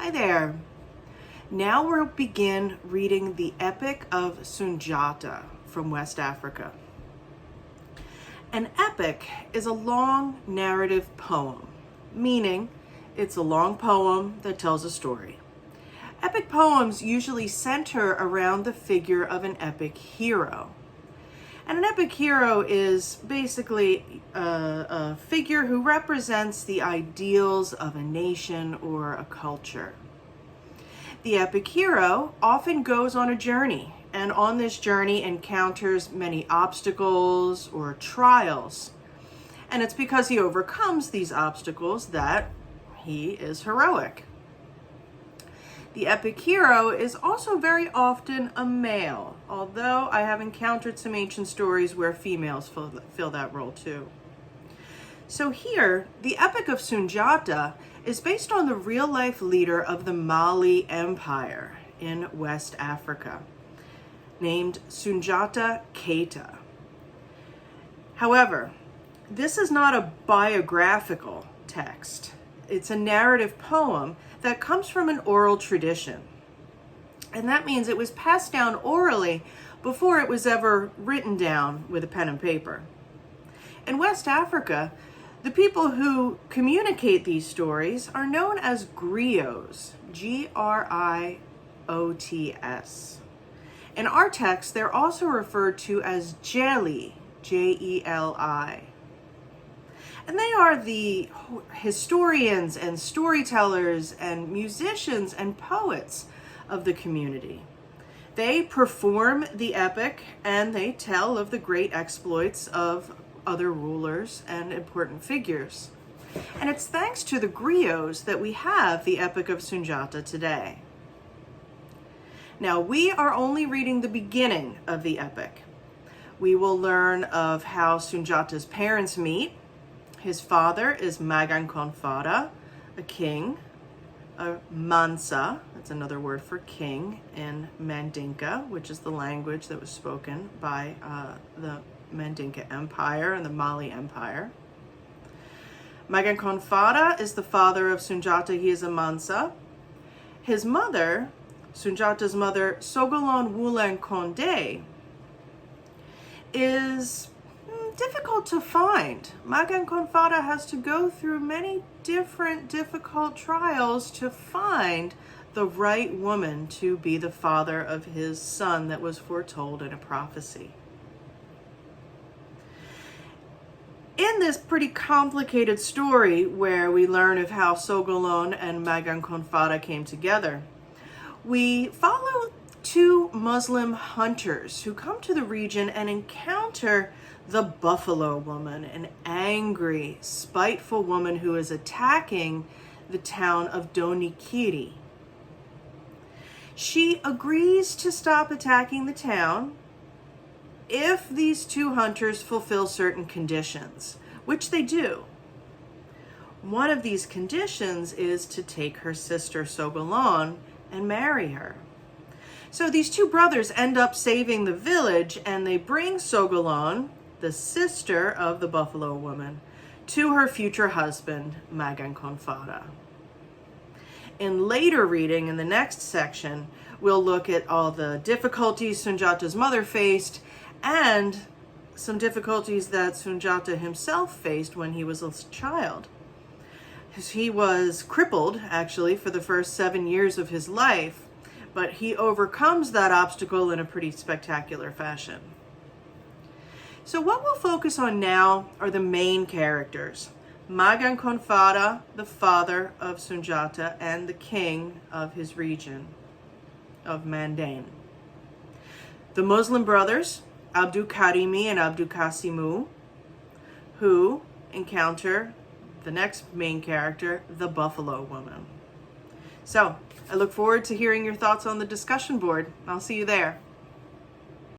Hi there. Now we'll begin reading the Epic of Sunjata from West Africa. An epic is a long narrative poem, meaning it's a long poem that tells a story. Epic poems usually center around the figure of an epic hero. And an epic hero is basically a figure who represents the ideals of a nation or a culture. The epic hero often goes on a journey, and on this journey encounters many obstacles or trials. And it's because he overcomes these obstacles that he is heroic. The epic hero is also very often a male, although I have encountered some ancient stories where females fill that role too. So here, the Epic of Sunjata is based on the real-life leader of the Mali Empire in West Africa, named Sunjata Keita. However, this is not a biographical text. It's a narrative poem that comes from an oral tradition. And that means it was passed down orally before it was ever written down with a pen and paper. In West Africa, the people who communicate these stories are known as griots, Griots. In our text, they're also referred to as jeli, Jeli. And they are the historians and storytellers and musicians and poets of the community. They perform the epic and they tell of the great exploits of other rulers and important figures. And it's thanks to the griots that we have the Epic of Sunjata today. Now, we are only reading the beginning of the epic. We will learn of how Sunjata's parents meet. His father is Magan Konfada, a king, a Mansa, that's another word for king, in Mandinka, which is the language that was spoken by the Mandinka Empire and the Mali Empire. Magan Konfada is the father of Sunjata. He is a Mansa. His mother, Sunjata's mother, Sogolon Wulan Konde, is difficult to find. Magan Konfada has to go through many different difficult trials to find the right woman to be the father of his son that was foretold in a prophecy. In this pretty complicated story where we learn of how Sogolon and Magan Konfada came together, we follow two Muslim hunters who come to the region and encounter the Buffalo Woman, an angry, spiteful woman who is attacking the town of Donikiri. She agrees to stop attacking the town if these two hunters fulfill certain conditions, which they do. One of these conditions is to take her sister Sogolon and marry her. So these two brothers end up saving the village, and they bring Sogolon, the sister of the Buffalo Woman, to her future husband, Magan Konfada. In later reading, in the next section, we'll look at all the difficulties Sunjata's mother faced and some difficulties that Sunjata himself faced when he was a child. He was crippled, actually, for the first 7 years of his life, but he overcomes that obstacle in a pretty spectacular fashion. So what we'll focus on now are the main characters. Magan Konfada, the father of Sunjata and the king of his region, of Mandain. The Muslim brothers, Abdul Karimi and Abdul Kasimu, who encounter the next main character, the Buffalo Woman. So I look forward to hearing your thoughts on the discussion board. I'll see you there.